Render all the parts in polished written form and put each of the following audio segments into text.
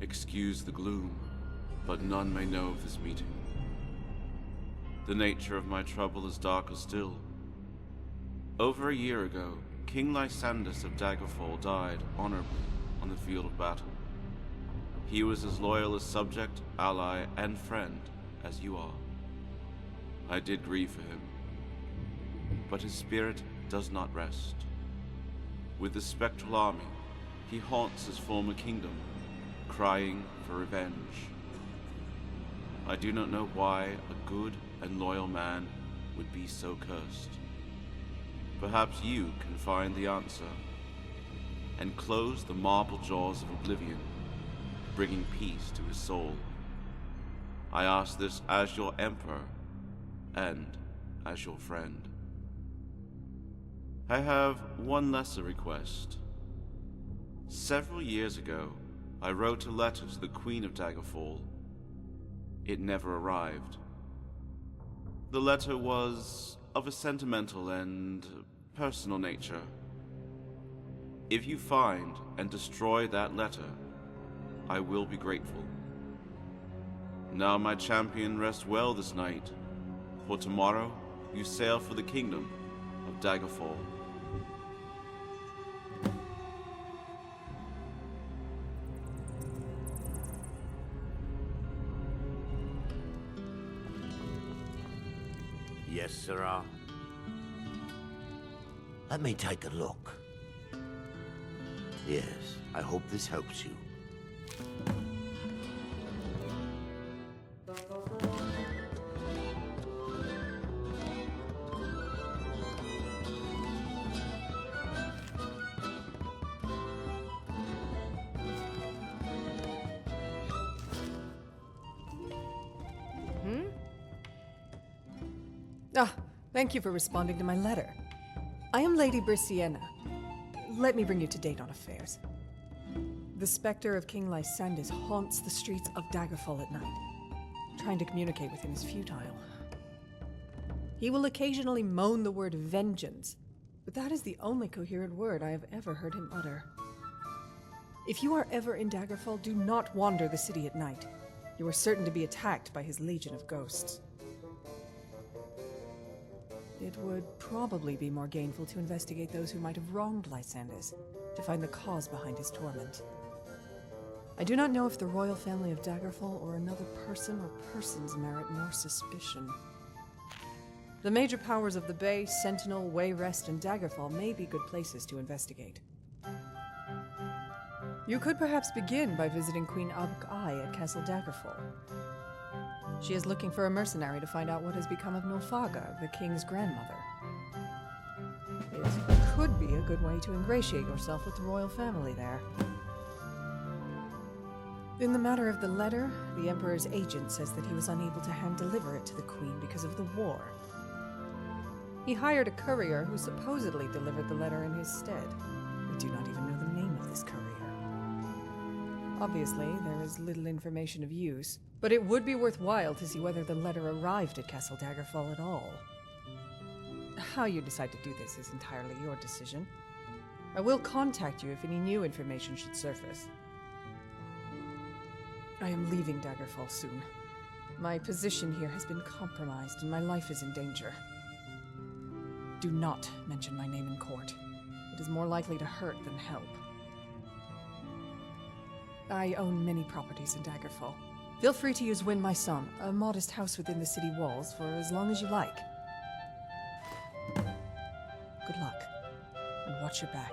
Excuse the gloom, but none may know of this meeting. The nature of my trouble is darker still. Over a year ago, King Lysandus of Daggerfall died honorably on the field of battle. He was as loyal a subject, ally, and friend as you are. I did grieve for him, but his spirit does not rest. With the spectral army, he haunts his former kingdom, crying for revenge. I do not know why a good and loyal man would be so cursed. Perhaps you can find the answer and close the marble jaws of oblivion, bringing peace to his soul. I ask this as your emperor and as your friend. I have one lesser request. Several years ago, I wrote a letter to the Queen of Daggerfall. It never arrived. The letter was of a sentimental and personal nature. If you find and destroy that letter, I will be grateful. Now my champion, rest well this night, for tomorrow you sail for the kingdom of Daggerfall. Yes, sirrah. Let me take a look. Yes, I hope this helps you. Thank you for responding to my letter. I am Lady Briscienna. Let me bring you to date on affairs. The specter of King Lysandus haunts the streets of Daggerfall at night. Trying to communicate with him is futile. He will occasionally moan the word vengeance, but that is the only coherent word I have ever heard him utter. If you are ever in Daggerfall, do not wander the city at night. You are certain to be attacked by his legion of ghosts. It would probably be more gainful to investigate those who might have wronged Lysandus, to find the cause behind his torment. I do not know if the royal family of Daggerfall or another person or persons merit more suspicion. The major powers of the Bay, Sentinel, Wayrest, and Daggerfall may be good places to investigate. You could perhaps begin by visiting Queen Abuk-Ai at Castle Daggerfall. She is looking for a mercenary to find out what has become of Nulfaga, the king's grandmother. It could be a good way to ingratiate yourself with the royal family there. In the matter of the letter, the Emperor's agent says that he was unable to hand-deliver it to the Queen because of the war. He hired a courier who supposedly delivered the letter in his stead. We do not even know the name of this courier. Obviously, there is little information of use, but it would be worthwhile to see whether the letter arrived at Castle Daggerfall at all. How you decide to do this is entirely your decision. I will contact you if any new information should surface. I am leaving Daggerfall soon. My position here has been compromised and my life is in danger. Do not mention my name in court. It is more likely to hurt than help. I own many properties in Daggerfall. Feel free to use Win My Son, a modest house within the city walls, for as long as you like. Good luck, and watch your back.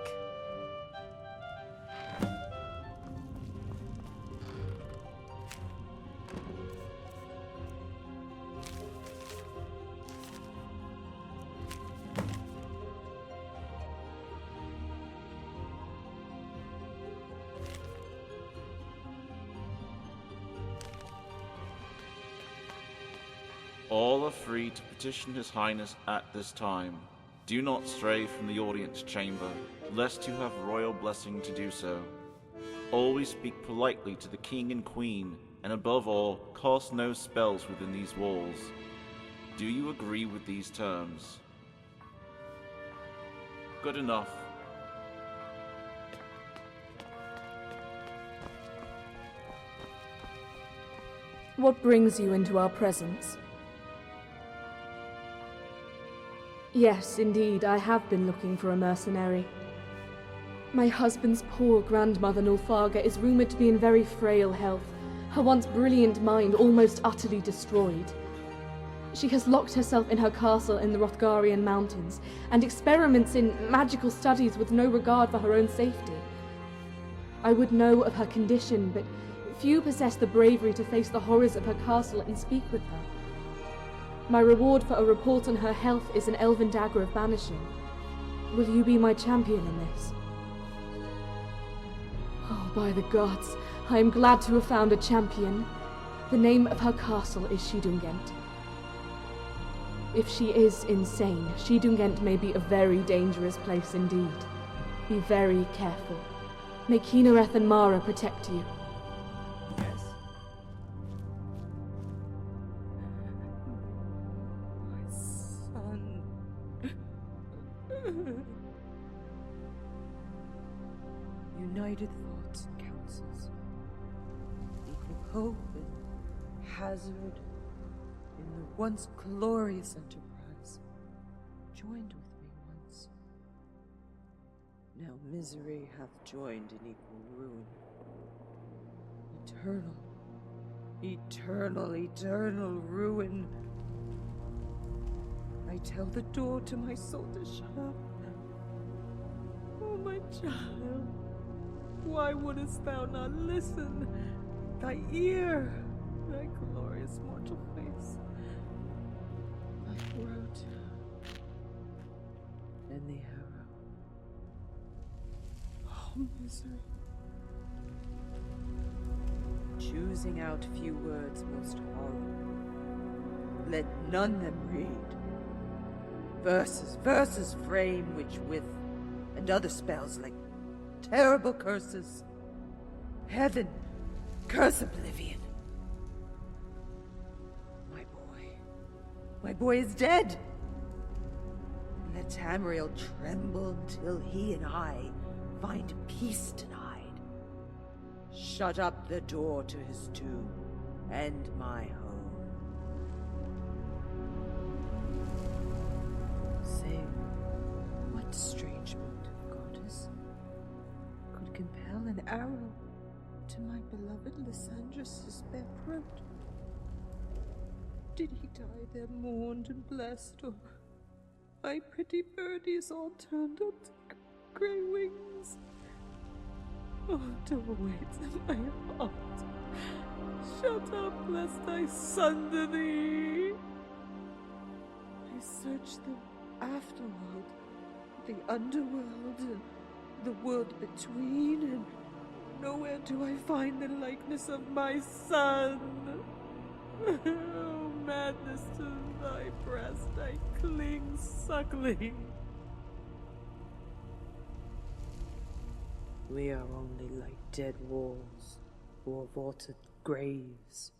All are free to petition His Highness at this time. Do not stray from the audience chamber, lest you have royal blessing to do so. Always speak politely to the King and Queen, and above all, cast no spells within these walls. Do you agree with these terms? Good enough. What brings you into our presence? Yes, indeed, I have been looking for a mercenary. My husband's poor grandmother Nulfaga is rumored to be in very frail health, her once brilliant mind almost utterly destroyed. She has locked herself in her castle in the Hrothgarian mountains, and experiments in magical studies with no regard for her own safety. I would know of her condition, but few possess the bravery to face the horrors of her castle and speak with her. My reward for a report on her health is an elven dagger of banishing. Will you be my champion in this? Oh, by the gods, I am glad to have found a champion. The name of her castle is Shidungent. If she is insane, Shidungent may be a very dangerous place indeed. Be very careful. May Kynareth and Mara protect you. Yes. My son. United thoughts and counsels. Equal hope and hazard in the once glorious enterprise. Joined with me once. Now misery hath joined in equal ruin. Eternal ruin. I tell the door to my soul to shut up. Oh, my child, why wouldst thou not listen? Thy ear, thy glorious mortal face, thy throat, and the arrow. Oh, misery. Choosing out few words most horrible. Let none them read. Verses frame which with, and other spells like terrible curses. Heaven, curse oblivion. My boy is dead. And let Tamriel tremble till he and I find peace denied. Shut up the door to his tomb and my home. Say, what strange motive, goddess, could compel an arrow to my beloved Lysandras' bare throat? Did he die there mourned and blessed, or my pretty birdies all turned up to grey wings? Oh, don't wait, my heart. Shut up, lest I sunder thee. I search the afterworld, the underworld, and the world between, and nowhere do I find the likeness of my son. Oh, madness, to thy breast I cling suckling. We are only like dead walls or vaulted graves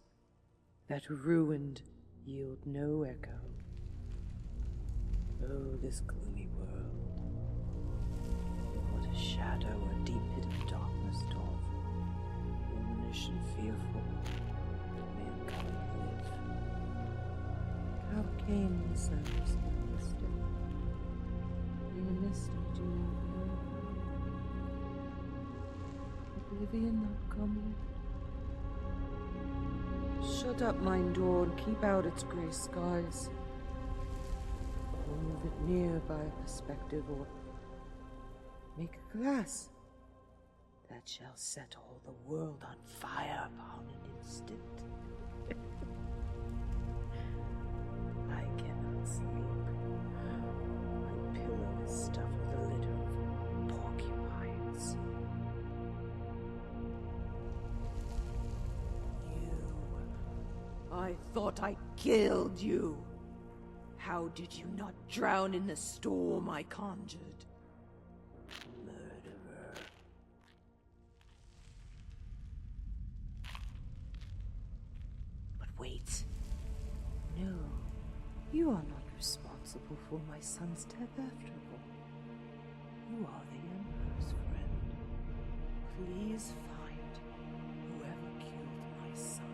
that ruined yield no echo. Oh, this gloomy world, what a shadow, a deep pit of darkness doth, womanish and fearful, mankind live. How came the sun to stand still? In the mist I do not know. Oblivion not come yet? Shut up mine door and keep out its grey skies. Or move it near by a perspective, or make a glass that shall set all the world on fire upon an instant. I cannot sleep. My pillow is stuffed with a litter of porcupines. I thought I killed you. How did you not drown in the storm I conjured? Murderer. But wait. No, you are not responsible for my son's death after all. You are the Emperor's friend. Please find whoever killed my son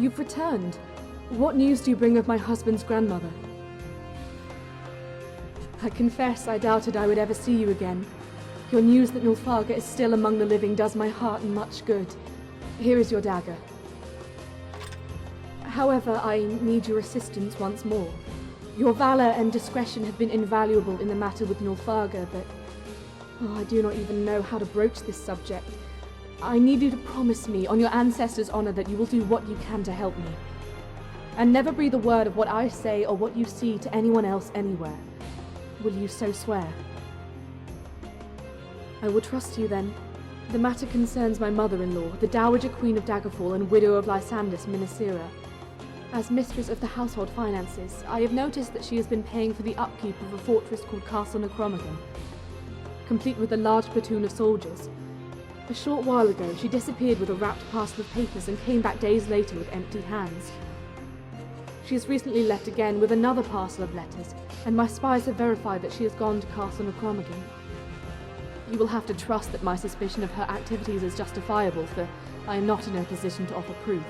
you've returned. What news do you bring of my husband's grandmother? I confess I doubted I would ever see you again. Your news that Nulfaga is still among the living does my heart much good. Here is your dagger. However, I need your assistance once more. Your valor and discretion have been invaluable in the matter with Nulfaga, but I do not even know how to broach this subject. I need you to promise me, on your ancestors' honor, that you will do what you can to help me. And never breathe a word of what I say or what you see to anyone else anywhere. Will you so swear? I will trust you then. The matter concerns my mother-in-law, the Dowager Queen of Daggerfall and widow of Lysandus Minisera. As mistress of the household finances, I have noticed that she has been paying for the upkeep of a fortress called Castle Necromagon, complete with a large platoon of soldiers. A short while ago, she disappeared with a wrapped parcel of papers and came back days later with empty hands. She has recently left again with another parcel of letters, and my spies have verified that she has gone to Castle Necromagon. You will have to trust that my suspicion of her activities is justifiable, for I am not in a position to offer proof.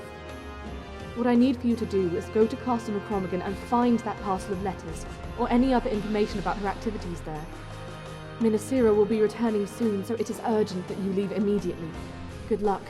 What I need for you to do is go to Castle Necromagon and find that parcel of letters, or any other information about her activities there. Minisera will be returning soon, so it is urgent that you leave immediately. Good luck.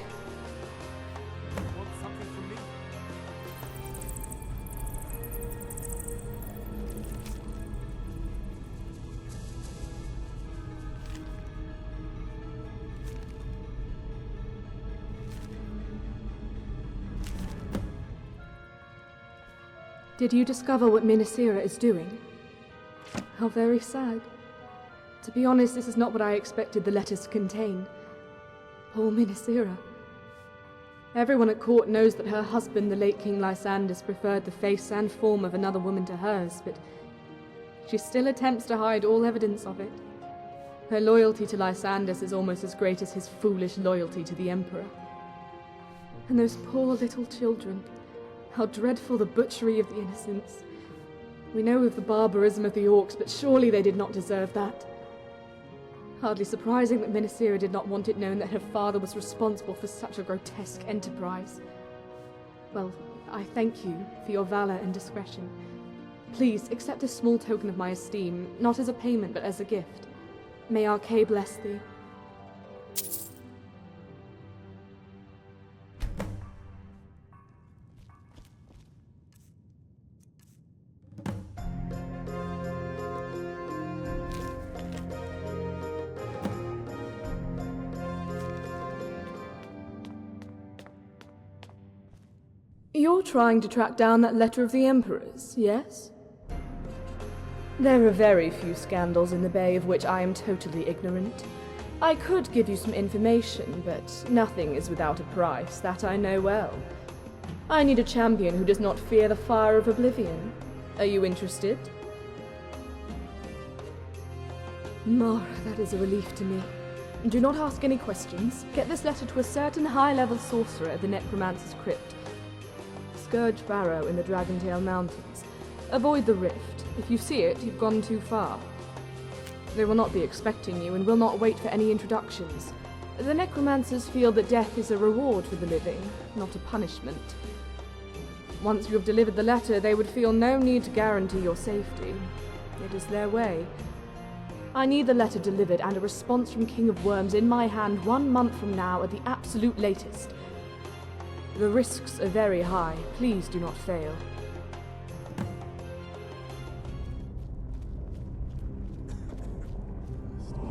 Did you discover what Minisera is doing? How very sad. To be honest, this is not what I expected the letters to contain. Poor Minisera. Everyone at court knows that her husband, the late King Lysandus, preferred the face and form of another woman to hers, but she still attempts to hide all evidence of it. Her loyalty to Lysandus is almost as great as his foolish loyalty to the Emperor. And those poor little children. How dreadful the butchery of the innocents. We know of the barbarism of the orcs, but surely they did not deserve that. Hardly surprising that Minisera did not want it known that her father was responsible for such a grotesque enterprise. Well, I thank you for your valor and discretion. Please accept a small token of my esteem, not as a payment but as a gift. May Arcay bless thee. You're trying to track down that letter of the Emperor's, yes? There are very few scandals in the Bay of which I am totally ignorant. I could give you some information, but nothing is without a price, that I know well. I need a champion who does not fear the fire of oblivion. Are you interested? Mara, that is a relief to me. Do not ask any questions. Get this letter to a certain high-level sorcerer at the Necromancer's Crypt. Scourge Barrow in the Dragontail Mountains. Avoid the rift. If you see it, you've gone too far. They will not be expecting you and will not wait for any introductions. The Necromancers feel that death is a reward for the living, not a punishment. Once you have delivered the letter, they would feel no need to guarantee your safety. It is their way. I need the letter delivered and a response from King of Worms in my hand 1 month from now at the absolute latest. The risks are very high. Please do not fail.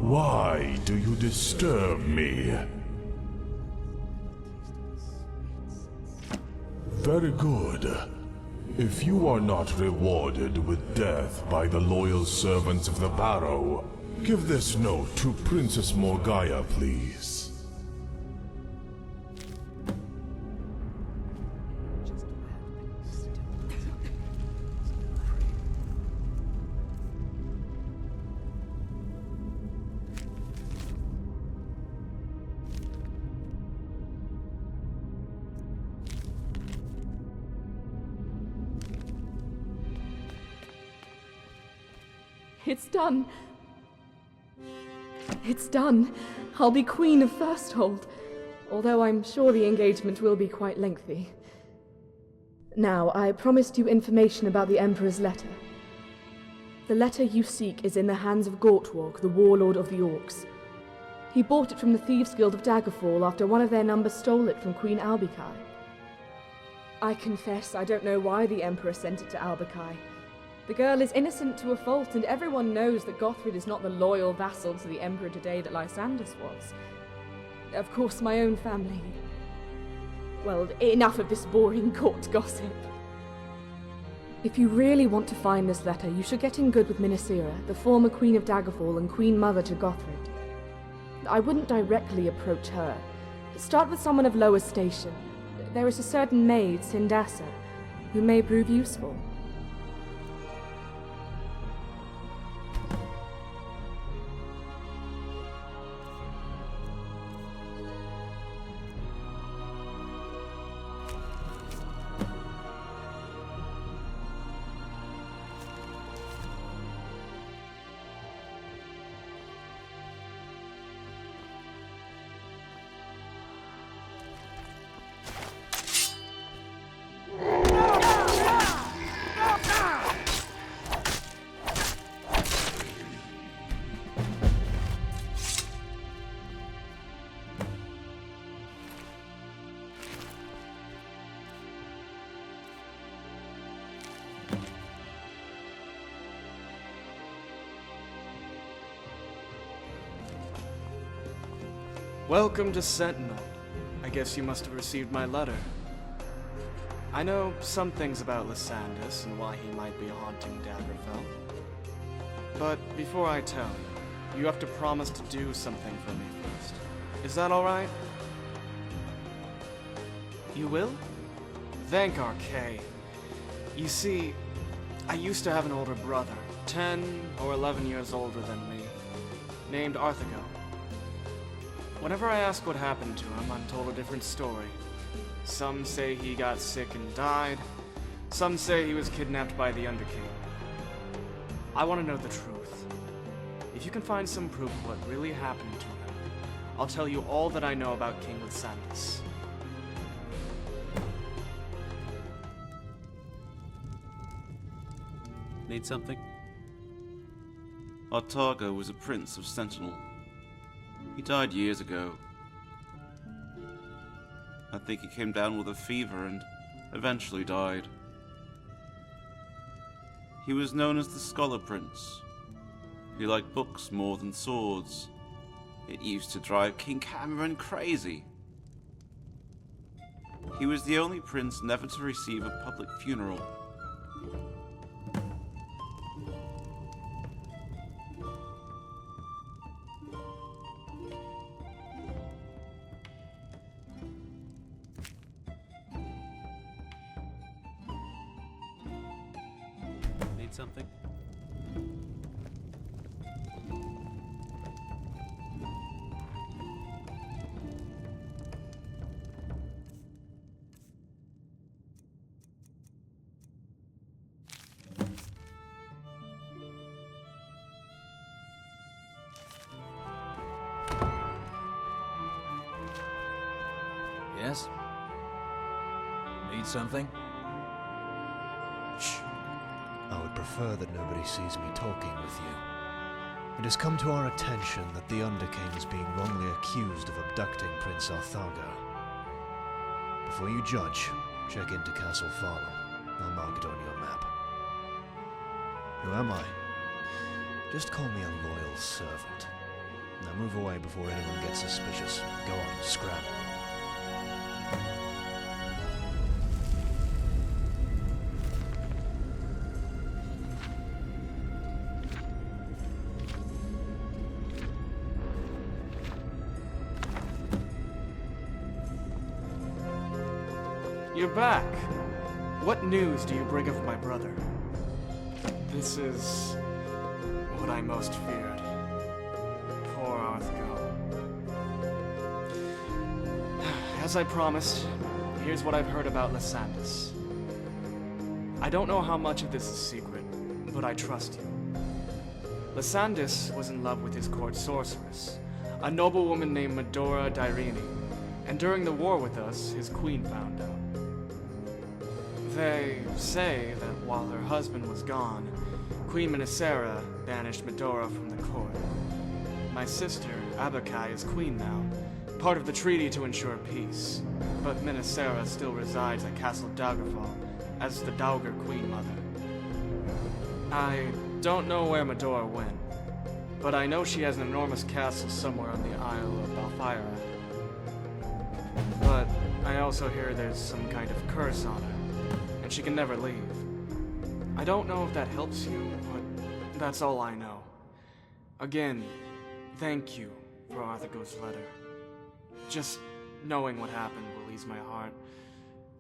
Why do you disturb me? Very good. If you are not rewarded with death by the loyal servants of the Barrow, give this note to Princess Morgaya, please. It's done. It's done. I'll be Queen of Firsthold, although I'm sure the engagement will be quite lengthy. Now, I promised you information about the Emperor's letter. The letter you seek is in the hands of Gortwalk, the warlord of the Orcs. He bought it from the Thieves' Guild of Daggerfall after one of their number stole it from Queen Albikai. I confess I don't know why the Emperor sent it to Albikai. The girl is innocent to a fault, and everyone knows that Gothrid is not the loyal vassal to the Emperor today that Lysandus was. Of course, my own family... Well, enough of this boring court gossip. If you really want to find this letter, you should get in good with Minisira, the former Queen of Daggerfall and Queen Mother to Gothrid. I wouldn't directly approach her. Start with someone of lower station. There is a certain maid, Sindasa, who may prove useful. Welcome to Sentinel. I guess you must have received my letter. I know some things about Lysandus and why he might be haunting Daggerfall. But before I tell you have to promise to do something for me first. Is that alright? You will? Thank RK. You see, I used to have an older brother, 10 or 11 years older than me, named Arthago. Whenever I ask what happened to him, I'm told a different story. Some say he got sick and died. Some say he was kidnapped by the Underking. I want to know the truth. If you can find some proof of what really happened to him, I'll tell you all that I know about King Lysandus. Need something? Artago was a prince of Sentinel. He died years ago. I think he came down with a fever and eventually died. He was known as the Scholar Prince. He liked books more than swords. It used to drive King Cameron crazy. He was the only prince never to receive a public funeral. Something? Yes? Need something? Shh. I would prefer that nobody sees me talking with you. It has come to our attention that the Underking is being wrongly accused of abducting Prince Arthaga. Before you judge, check into Castle Farlow. I'll mark it on your map. Who am I? Just call me a loyal servant. Now move away before anyone gets suspicious. Go on, scrap. You're back. What news do you bring of my brother? This is what I most feared. Poor Arthago. As I promised, here's what I've heard about Lysandus. I don't know how much of this is secret, but I trust you. Lysandus was in love with his court sorceress, a noblewoman named Medora Dairini, and during the war with us, his queen found out. They say that while her husband was gone, Queen Minisera banished Medora from the court. My sister, Abakai, is queen now, part of the treaty to ensure peace. But Minisera still resides at Castle Daggerfall as the Dowager Queen Mother. I don't know where Medora went, but I know she has an enormous castle somewhere on the Isle of Balfira. But I also hear there's some kind of curse on her, and she can never leave. I don't know if that helps you, but that's all I know. Again, thank you for Arthago's letter. Just knowing what happened will ease my heart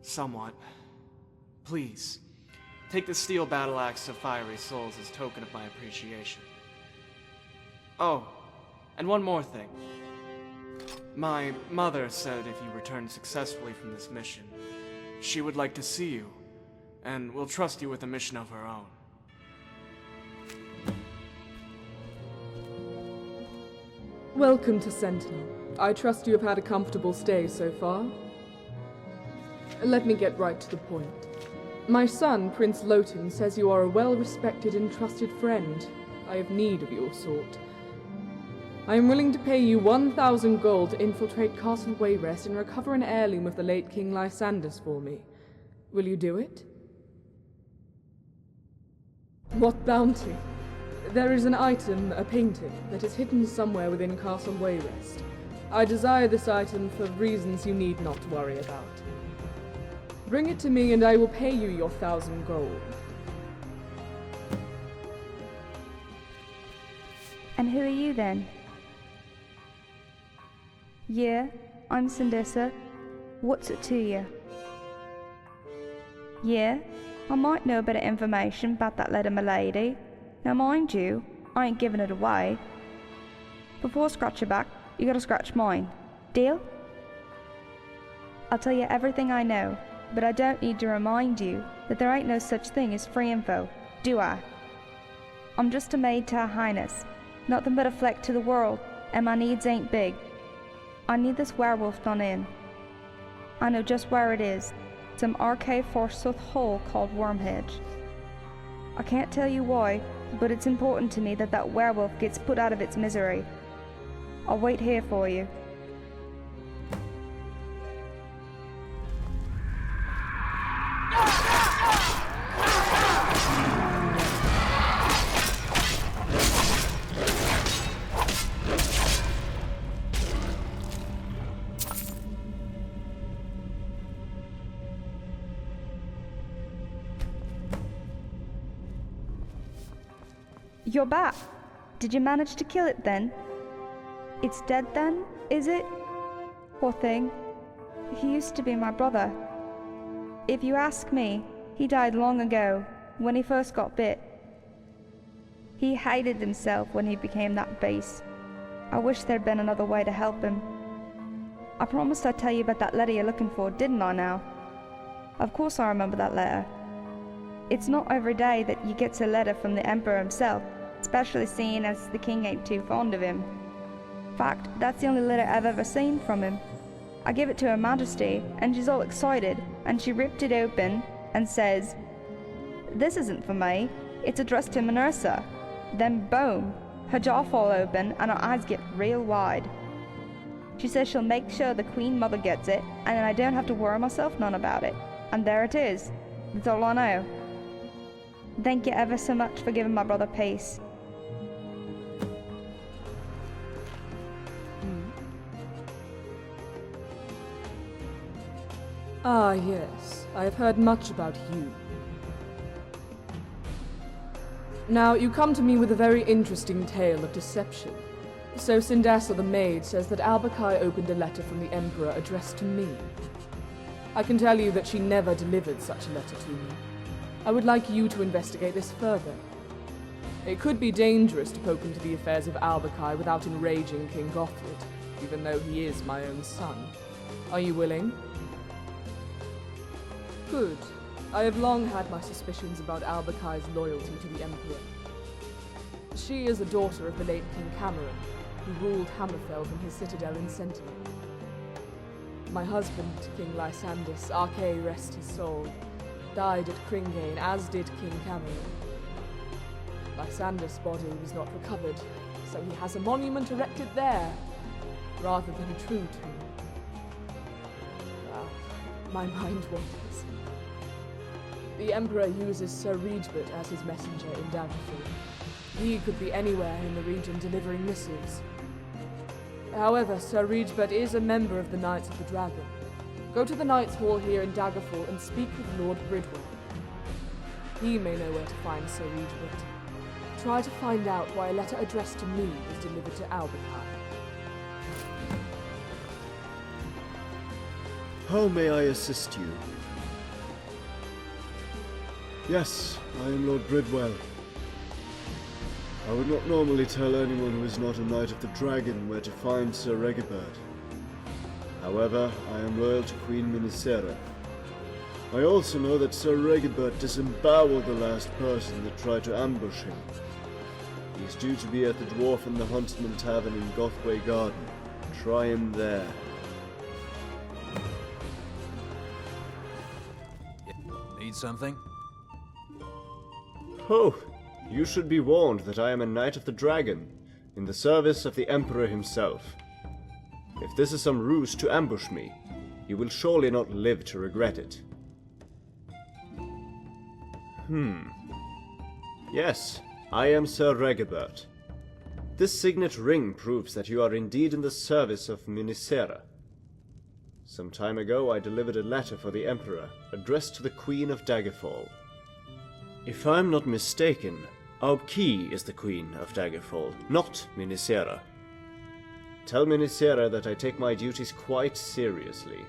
somewhat. Please, take the steel battle axe of Fiery Souls as token of my appreciation. Oh, and one more thing. My mother said if you return successfully from this mission, she would like to see you, and will trust you with a mission of her own. Welcome to Sentinel. I trust you have had a comfortable stay so far. Let me get right to the point. My son, Prince Lhotun, says you are a well-respected and trusted friend. I have need of your sort. I am willing to pay you 1,000 gold to infiltrate Castle Wayrest and recover an heirloom of the late King Lysandus for me. Will you do it? What bounty? There is an item, a painting, that is hidden somewhere within Castle Wayrest. I desire this item for reasons you need not worry about. Bring it to me and I will pay you your 1,000 gold. And who are you then? Yeah, I'm Sindessa. What's it to you? Yeah, I might know a bit of information about that letter, milady. Now mind you, I ain't giving it away. Before I scratch your back, you gotta scratch mine. Deal? I'll tell you everything I know, but I don't need to remind you that there ain't no such thing as free info, do I? I'm just a maid to Her Highness, nothing but a fleck to the world, and my needs ain't big. I need this werewolf done in. I know just where it is, some arcade forsooth hole called Wormhedge. I can't tell you why, but it's important to me that that werewolf gets put out of its misery. I'll wait here for you. You're back. Did you manage to kill it then? It's dead then, is it? Poor thing. He used to be my brother. If you ask me, he died long ago, when he first got bit. He hated himself when he became that beast. I wish there'd been another way to help him. I promised I'd tell you about that letter you're looking for, didn't I now? Of course I remember that letter. It's not every day that you get a letter from the Emperor himself, especially seeing as the king ain't too fond of him. In fact, that's the only letter I've ever seen from him. I give it to Her Majesty, and she's all excited, and she ripped it open and says, "This isn't for me, it's addressed to Minersa." Then boom, her jaw fall open and her eyes get real wide. She says she'll make sure the Queen Mother gets it, and then I don't have to worry myself none about it. And there it is. That's all I know. Thank you ever so much for giving my brother peace. Ah, yes. I have heard much about you. Now, you come to me with a very interesting tale of deception. So Sindessa the maid says that Albakai opened a letter from the Emperor addressed to me. I can tell you that she never delivered such a letter to me. I would like you to investigate this further. It could be dangerous to poke into the affairs of Albakai without enraging King Gothrid, even though he is my own son. Are you willing? Good. I have long had my suspicions about Albakai's loyalty to the Emperor. She is a daughter of the late King Cameron, who ruled Hammerfell from his citadel in Sentinel. My husband, King Lysandus, Archay rest his soul, died at Kringane, as did King Cameron. Lysander's body was not recovered, so he has a monument erected there, rather than a true tomb. My mind wanders. The Emperor uses Sir Regebert as his messenger in Daggerfall. He could be anywhere in the region delivering missives. However, Sir Regebert is a member of the Knights of the Dragon. Go to the Knights' Hall here in Daggerfall and speak with Lord Bridwell. He may know where to find Sir Regebert. Try to find out why a letter addressed to me was delivered to Albuquerque. How may I assist you? Yes, I am Lord Bridwell. I would not normally tell anyone who is not a Knight of the Dragon where to find Sir Regebert. However, I am loyal to Queen Minisera. I also know that Sir Regebert disemboweled the last person that tried to ambush him. He is due to be at the Dwarf and the Huntsman Tavern in Gothway Garden. Try him there. Need something? Oh, you should be warned that I am a Knight of the Dragon, in the service of the Emperor himself. If this is some ruse to ambush me, you will surely not live to regret it. Yes, I am Sir Regebert. This signet ring proves that you are indeed in the service of Minisera. Some time ago I delivered a letter for the Emperor, addressed to the Queen of Daggerfall. If I'm not mistaken, Aubki is the Queen of Daggerfall, not Minisera. Tell Minisera that I take my duties quite seriously.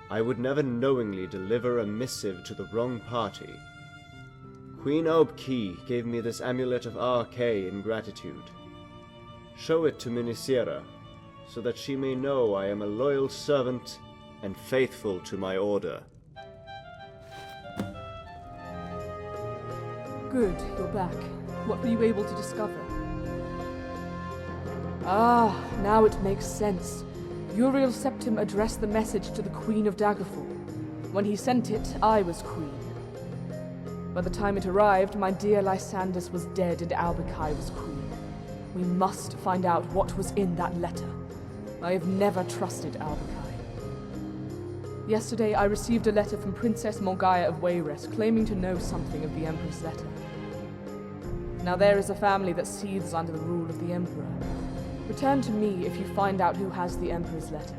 I would never knowingly deliver a missive to the wrong party. Queen Aubki gave me this amulet of RK in gratitude. Show it to Minisera, so that she may know I am a loyal servant and faithful to my order. Good, you're back. What were you able to discover? Ah, now it makes sense. Uriel Septim addressed the message to the Queen of Daggerfall. When he sent it, I was Queen. By the time it arrived, my dear Lysandus was dead and Albuquerque was Queen. We must find out what was in that letter. I have never trusted Albuquerque. Yesterday, I received a letter from Princess Morgaya of Wayrest claiming to know something of the Emperor's letter. Now there is a family that seethes under the rule of the Emperor. Return to me if you find out who has the Emperor's letter.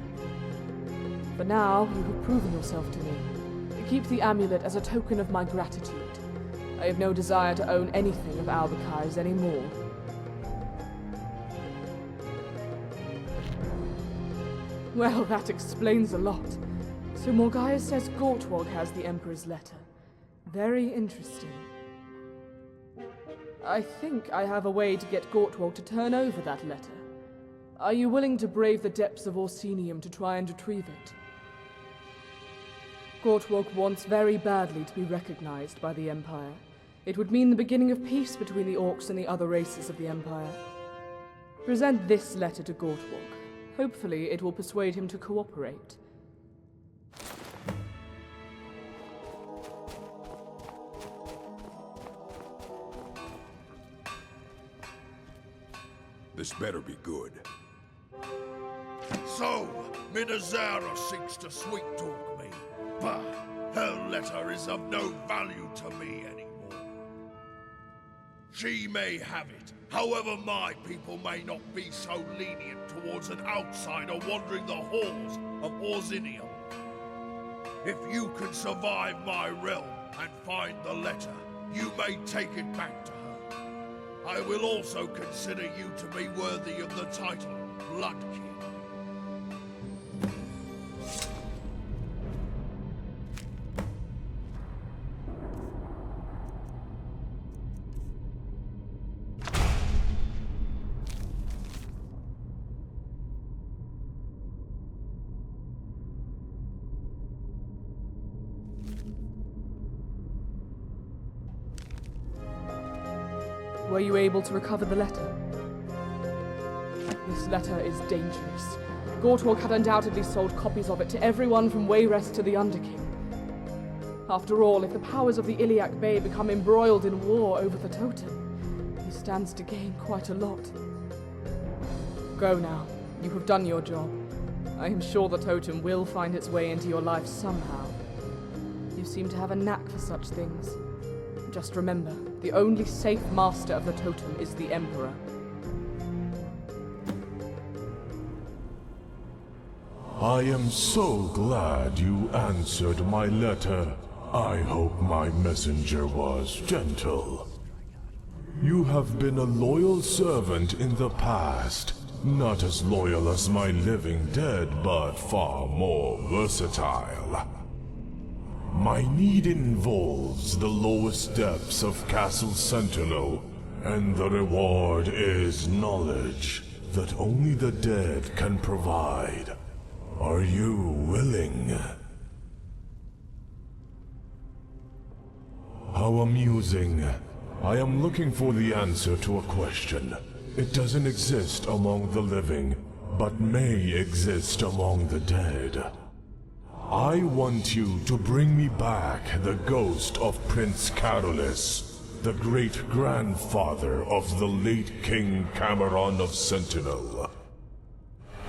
For now, you have proven yourself to me. Keep the amulet as a token of my gratitude. I have no desire to own anything of Albuquerque's anymore. Well, that explains a lot. So Morgaya says Gortwog has the Emperor's letter. Very interesting. I think I have a way to get Gortwog to turn over that letter. Are you willing to brave the depths of Orsinium to try and retrieve it? Gortwog wants very badly to be recognized by the Empire. It would mean the beginning of peace between the Orcs and the other races of the Empire. Present this letter to Gortwog. Hopefully it will persuade him to cooperate. This better be good. So, Minisera seeks to sweet-talk me, but her letter is of no value to me anymore. She may have it, however my people may not be so lenient towards an outsider wandering the halls of Orsinium. If you can survive my realm and find the letter, you may take it back to her. I will also consider you to be worthy of the title Blood King. Were you able to recover the letter? This letter is dangerous. Gortwog had undoubtedly sold copies of it to everyone from Wayrest to the Underking. After all, if the powers of the Iliac Bay become embroiled in war over the Totem, he stands to gain quite a lot. Go now. You have done your job. I am sure the Totem will find its way into your life somehow. You seem to have a knack for such things. Just remember, the only safe master of the Totem is the Emperor. I am so glad you answered my letter. I hope my messenger was gentle. You have been a loyal servant in the past. Not as loyal as my living dead, but far more versatile. My need involves the lowest depths of Castle Sentinel, and the reward is knowledge that only the dead can provide. Are you willing? How amusing. I am looking for the answer to a question. It doesn't exist among the living, but may exist among the dead. I want you to bring me back the ghost of Prince Carolus, the great-grandfather of the late King Cameron of Sentinel.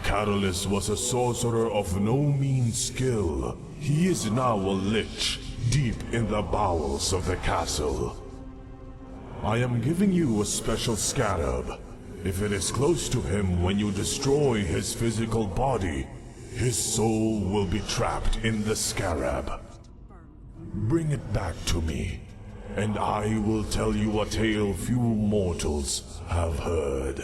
Carolus was a sorcerer of no mean skill. He is now a lich, deep in the bowels of the castle. I am giving you a special scarab. If it is close to him when you destroy his physical body, his soul will be trapped in the scarab. Bring it back to me, and I will tell you a tale few mortals have heard.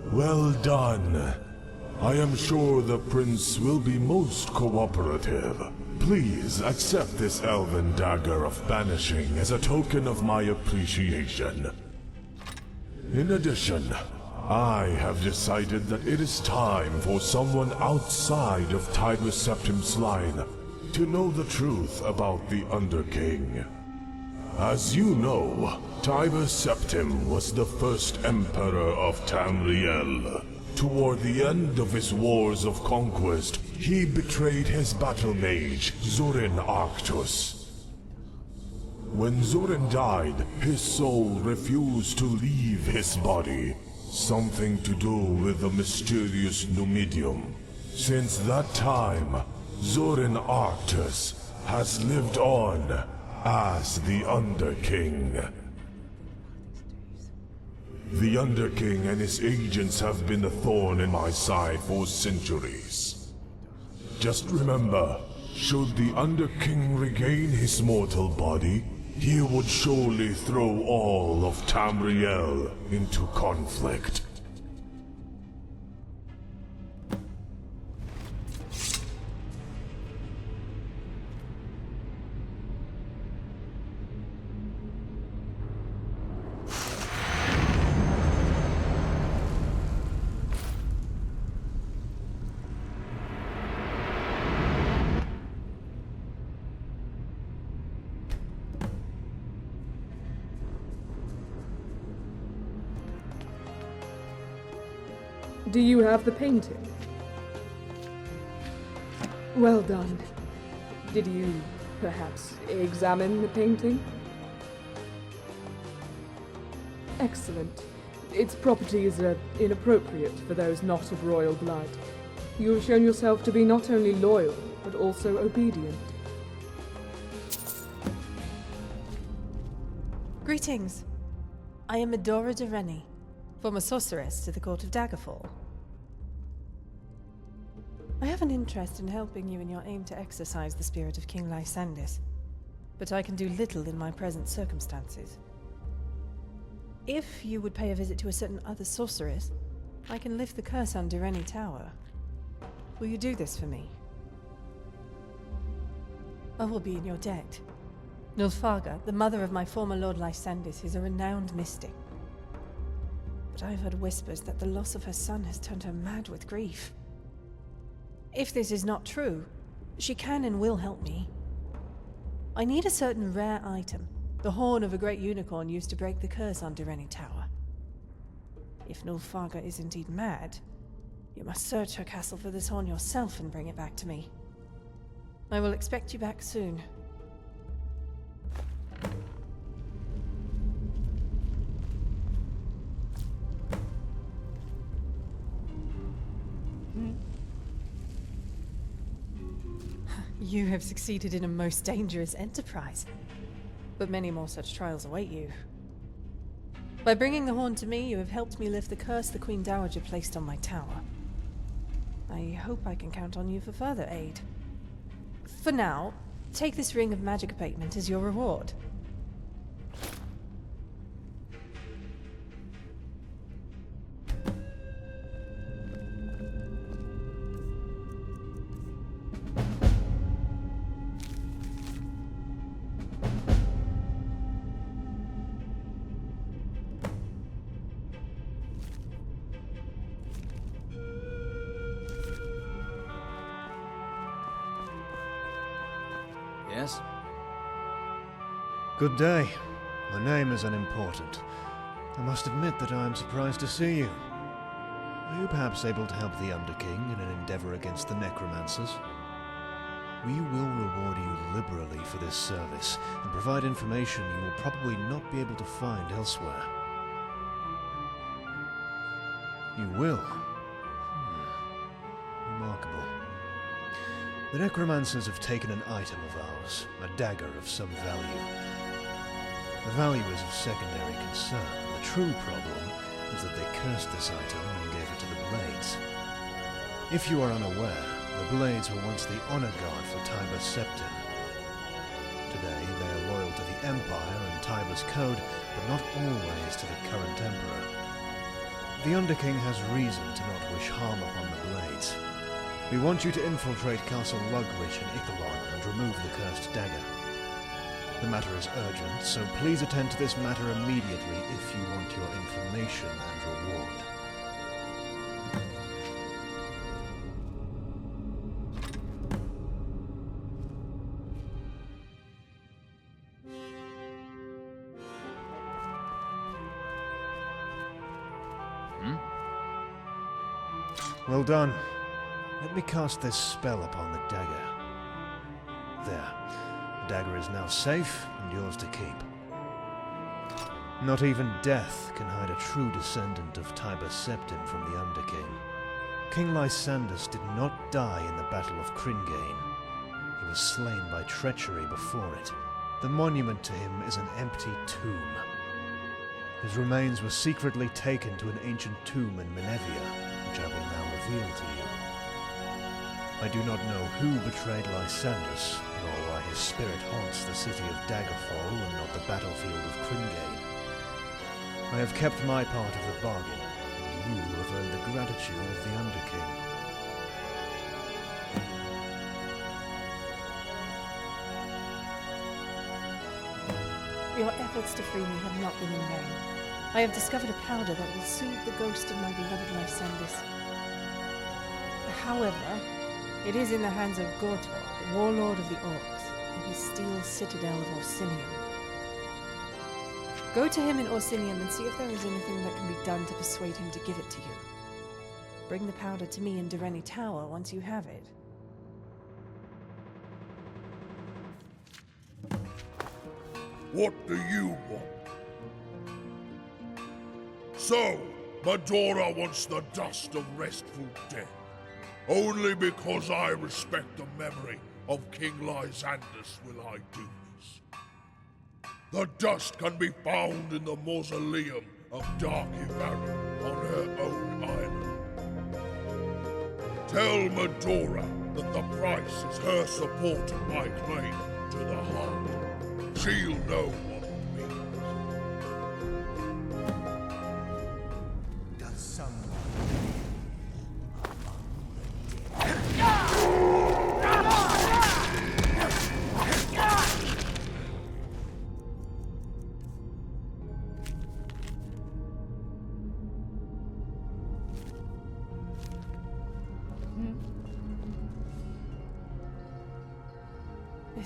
Well done. I am sure the prince will be most cooperative. Please accept this elven dagger of banishing as a token of my appreciation. In addition, I have decided that it is time for someone outside of Tiber Septim's line to know the truth about the Underking. As you know, Tiber Septim was the first emperor of Tamriel. Toward the end of his wars of conquest, he betrayed his battle mage, Zorin Arctus. When Zorin died, his soul refused to leave his body, something to do with the mysterious Numidium. Since that time, Zorin Arctus has lived on as the Underking. The Underking and his agents have been a thorn in my side for centuries. Just remember, should the Underking regain his mortal body, he would surely throw all of Tamriel into conflict. Do you have the painting? Well done. Did you, perhaps, examine the painting? Excellent. Its properties are inappropriate for those not of royal blood. You have shown yourself to be not only loyal, but also obedient. Greetings. I am Medora de Rennie, former sorceress to the court of Daggerfall. I have an interest in helping you in your aim to exorcise the spirit of King Lysandis, but I can do little in my present circumstances. If you would pay a visit to a certain other sorceress, I can lift the curse on Direni Tower. Will you do this for me? I will be in your debt. Nulfaga, the mother of my former Lord Lysandis, is a renowned mystic. but I've heard whispers that the loss of her son has turned her mad with grief. If this is not true, she can and will help me. I need a certain rare item, the horn of a great unicorn used to break the curse on Direni Tower. If Nulfaga is indeed mad, you must search her castle for this horn yourself and bring it back to me. I will expect you back soon. You have succeeded in a most dangerous enterprise, but many more such trials await you. By bringing the horn to me, you have helped me lift the curse the Queen Dowager placed on my tower. I hope I can count on you for further aid. For now, take this ring of magic abatement as your reward. Yes? Good day. My name is unimportant. I must admit that I am surprised to see you. Are you perhaps able to help the Underking in an endeavor against the necromancers? We will reward you liberally for this service, and provide information you will probably not be able to find elsewhere. You will? Remarkable. The necromancers have taken an item of ours, a dagger of some value. The value is of secondary concern. The true problem is that they cursed this item and gave it to the Blades. If you are unaware, the Blades were once the honor guard for Tiber Septim. Today they are loyal to the Empire and Tiber's code, but not always to the current Emperor. The Underking has reason to not wish harm upon the Blades. We want you to infiltrate Castle Lugwich in Ichalon and remove the cursed dagger. The matter is urgent, so please attend to this matter immediately if you want your information and reward. Well done. Let me cast this spell upon the dagger. There. The dagger is now safe and yours to keep. Not even death can hide a true descendant of Tiber Septim from the Underking. King Lysandus did not die in the Battle of Cringane. He was slain by treachery before it. The monument to him is an empty tomb. His remains were secretly taken to an ancient tomb in Menevia, which I will now reveal to you. I do not know who betrayed Lysandus, nor why his spirit haunts the city of Daggerfall and not the battlefield of Cringane. I have kept my part of the bargain, and you have earned the gratitude of the Underking. Your efforts to free me have not been in vain. I have discovered a powder that will soothe the ghost of my beloved Lysandus. However, it is in the hands of Gortor, the warlord of the Orcs, in his steel citadel of Orsinium. Go to him in Orsinium and see if there is anything that can be done to persuade him to give it to you. Bring the powder to me in Direni Tower once you have it. What do you want? So, Medora wants the dust of restful death. Only because I respect the memory of King Lysandus will I do this. The dust can be found in the mausoleum of Dark Ivarin on her own island. Tell Medora that the price is her support of my claim to the heart. She'll know what it means. Does someone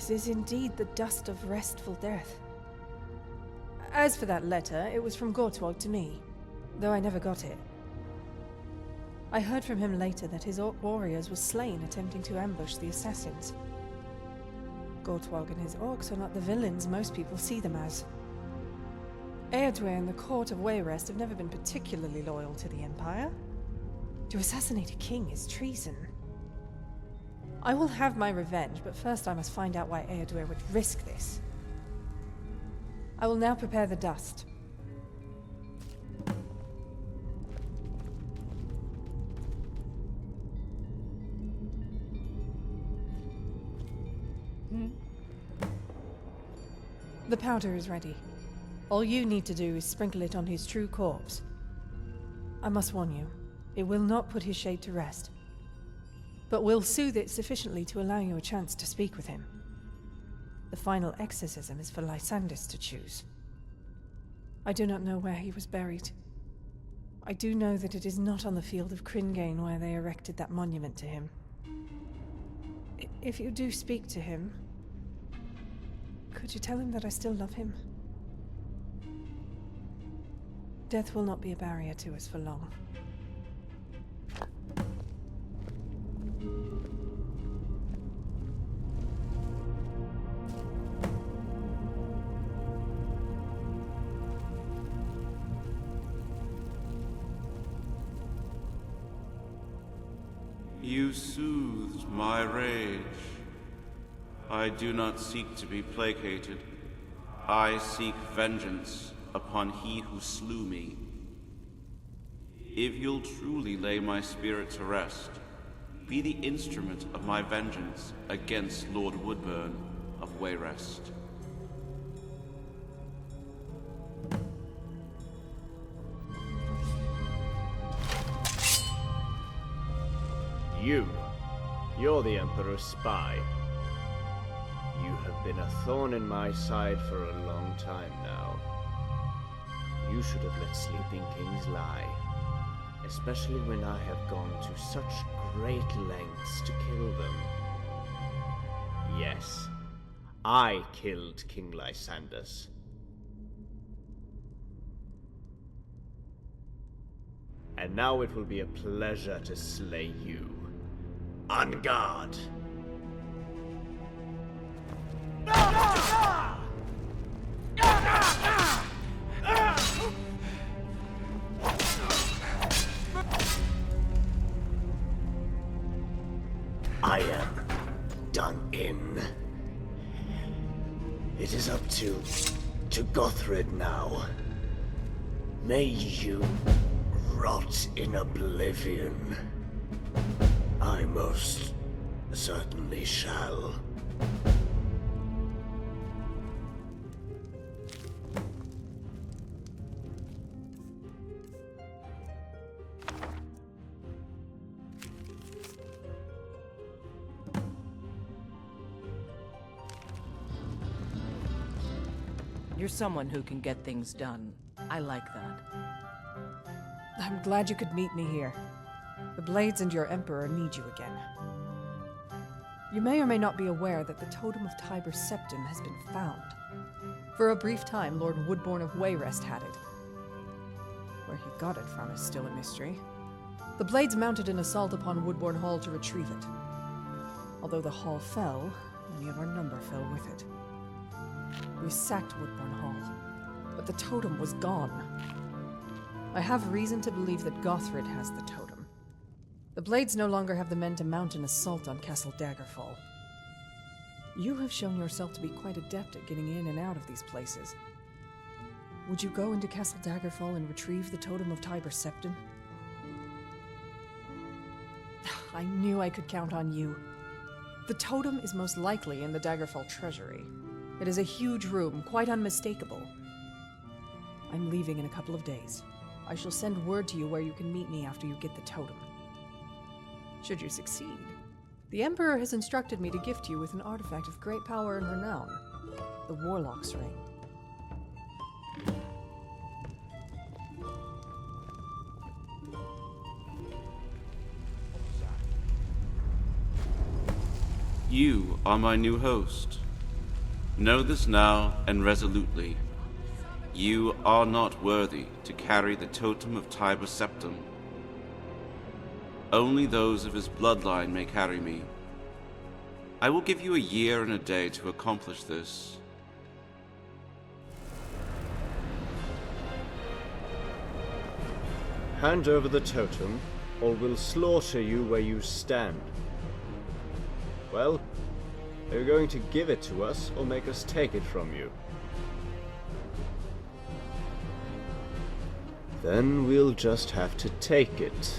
This is indeed the dust of restful death. As for that letter, it was from Gortwog to me, though I never got it. I heard from him later that his orc warriors were slain attempting to ambush the assassins. Gortwog and his orcs are not the villains most people see them as. Eadwe and the court of Wayrest have never been particularly loyal to the Empire. To assassinate a king is treason. I will have my revenge, but first I must find out why Eadwe would risk this. I will now prepare the dust. The powder is ready. All you need to do is sprinkle it on his true corpse. I must warn you, it will not put his shade to rest, but will soothe it sufficiently to allow you a chance to speak with him. The final exorcism is for Lysandus to choose. I do not know where he was buried. I do know that it is not on the field of Cringane where they erected that monument to him. If you do speak to him, could you tell him that I still love him? Death will not be a barrier to us for long. You soothed my rage. I do not seek to be placated. I seek vengeance upon he who slew me. If you'll truly lay my spirit to rest, be the instrument of my vengeance against Lord Woodborne of Wayrest. You're the Emperor's spy. You have been a thorn in my side for a long time now. You should have let sleeping kings lie, especially when I have gone to such great lengths to kill them. Yes, I killed King Lysandus. And now it will be a pleasure to slay you. On guard! I am done in. It is up to Gothred now. May you rot in oblivion. I most certainly shall. You're someone who can get things done. I like that. I'm glad you could meet me here. The Blades and your Emperor need you again. You may or may not be aware that the Totem of Tiber Septim has been found. For a brief time, Lord Woodborne of Wayrest had it. Where he got it from is still a mystery. The Blades mounted an assault upon Woodborne Hall to retrieve it. Although the hall fell, many of our number fell with it. We sacked Woodborne Hall, but the totem was gone. I have reason to believe that Gothred has the totem. The Blades no longer have the men to mount an assault on Castle Daggerfall. You have shown yourself to be quite adept at getting in and out of these places. Would you go into Castle Daggerfall and retrieve the Totem of Tiber Septim? I knew I could count on you. The totem is most likely in the Daggerfall treasury. It is a huge room, quite unmistakable. I'm leaving in a couple of days. I shall send word to you where you can meet me after you get the totem. Should you succeed, the Emperor has instructed me to gift you with an artifact of great power and renown, the Warlock's Ring. You are my new host. Know this now, and resolutely. You are not worthy to carry the Totem of Tiber Septum. Only those of his bloodline may carry me. I will give you a year and a day to accomplish this. Hand over the totem, or we'll slaughter you where you stand. Well, are you going to give it to us, or make us take it from you? Then we'll just have to take it.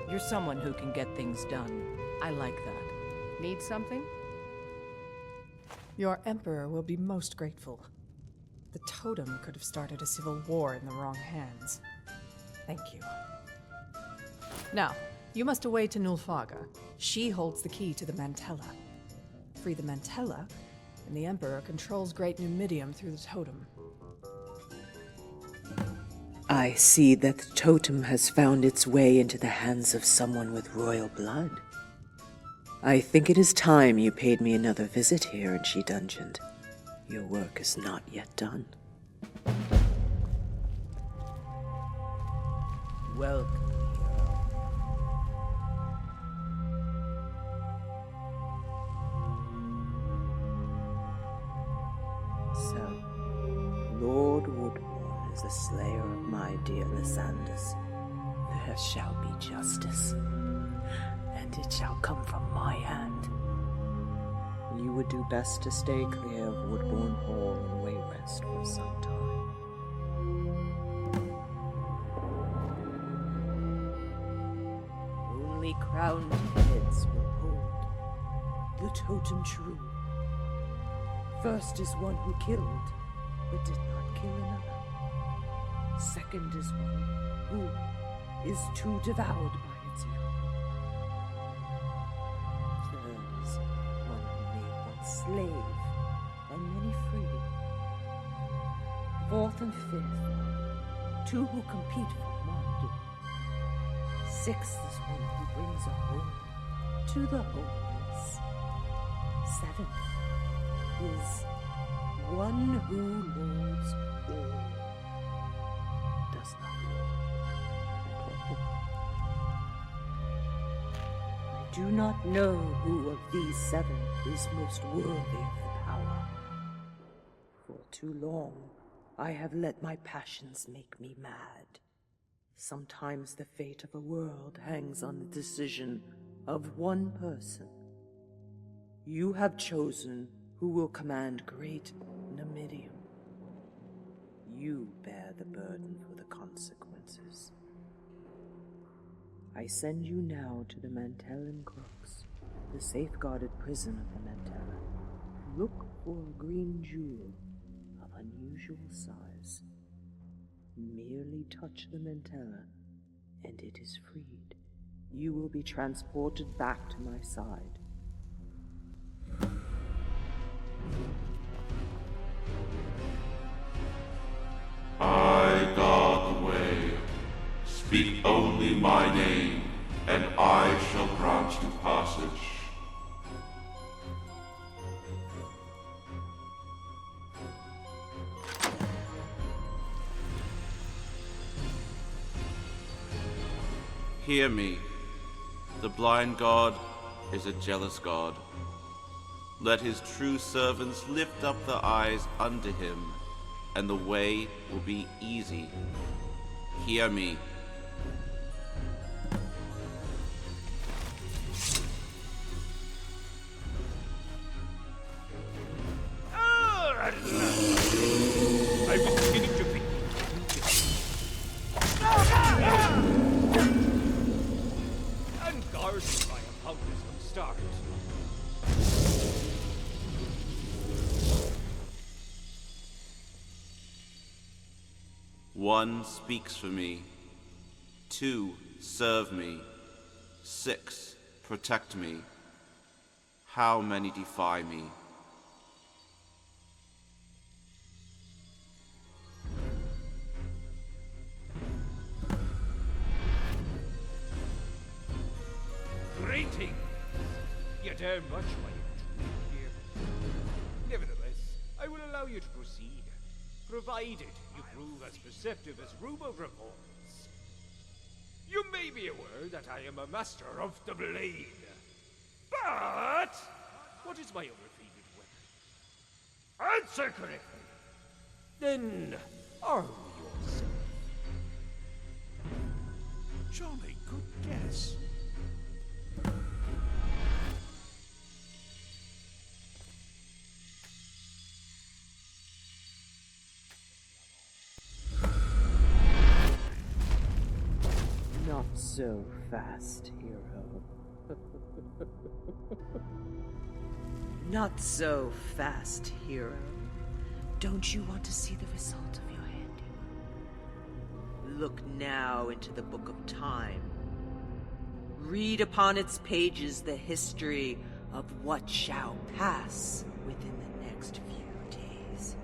You're someone who can get things done. I like that. Need something? Your Emperor will be most grateful. The Totem could have started a civil war in the wrong hands. Thank you. Now, you must away to Nulfaga. She holds the key to the Mantella. Free the Mantella, and the Emperor controls Great Numidium through the Totem. I see that the Totem has found its way into the hands of someone with royal blood. I think it is time you paid me another visit here in She Dungeon. Your work is not yet done. Welcome, So, Lord Woodborne is the slayer of my dear Lysanders. There shall be justice, and it shall come from my hand. You would do best to stay clear of Woodborne Hall and Wayrest for some time. Only crowned heads will hold the totem true. First is one who killed, but did not kill another. Second is one who is too devoured by its young. Third is one who made one slave and many free. Fourth and fifth, two who compete for mud. Sixth is one who brings a home to the homeless. Seventh is one who lords all, does not lord at all. I do not know who of these seven is most worthy of the power. For too long, I have let my passions make me mad. Sometimes the fate of a world hangs on the decision of one person. You have chosen who will command great Numidium. You bear the burden for the consequences. I send you now to the Mantellan Crooks, the safeguarded prison of the Mantella. Look for a green jewel of unusual size. Merely touch the Mantella, and it is freed. You will be transported back to my side. I guard the way. Speak only my name, and I shall grant you passage. Hear me. The blind god is a jealous god. Let his true servants lift up their eyes unto him, and the way will be easy. Hear me. I was beginning to think. Unguarded by a helpless start. One speaks for me. 2 serve me. 6 protect me. How many defy me? Greetings! You dare much my intrusion here. Nevertheless, I will allow you to proceed, provided you prove as perceptive as rumor reports. You may be aware that I am a master of the blade. But what is my other favorite weapon? Answer correctly. Then, are you yourself? Jolly good guess. Not so fast, hero. Not so fast, hero. Don't you want to see the result of your handiwork? Look now into the Book of Time. Read upon its pages the history of what shall pass within the next few days.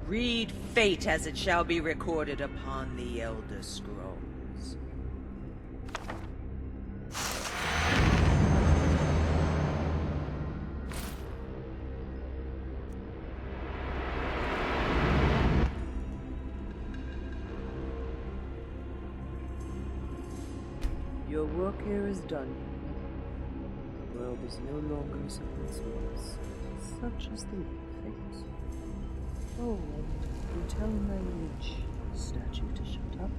Read fate as it shall be recorded upon the Elder Scrolls. Your work here is done. The world is no longer as it once was. Such is the way of things. Oh, and you tell my liege statue to shut up,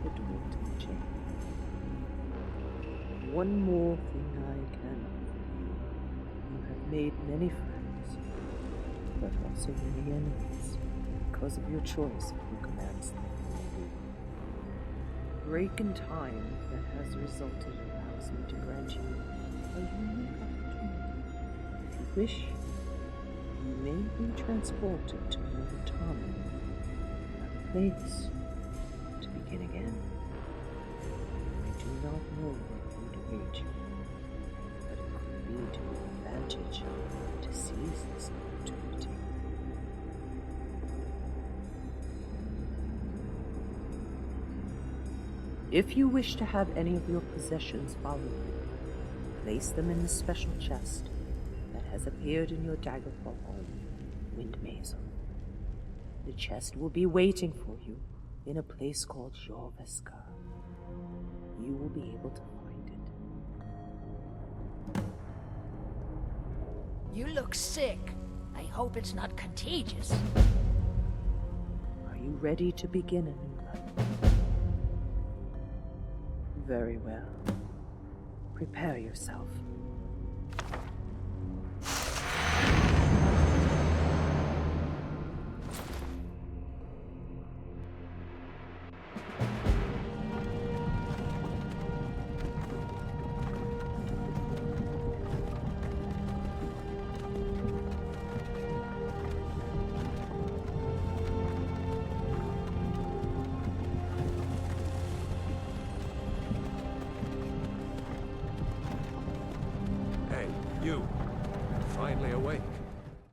the door to the chamber. One more thing I can offer you. You have made many friends, but also many enemies, because of your choice of who commands them. A break in time that has resulted allows me to grant you a unique opportunity. If you wish, you may be transported to another time, another place, to begin again. I do not know what would await you, but it could be to your advantage to seize this opportunity. If you wish to have any of your possessions follow you, place them in the special chest that has appeared in your Daggerfall home, Wind Mazel. The chest will be waiting for you in a place called Jorveska. You will be able to find it. You look sick. I hope it's not contagious. Are you ready to begin a new life? Very well. Prepare yourself. You, finally awake.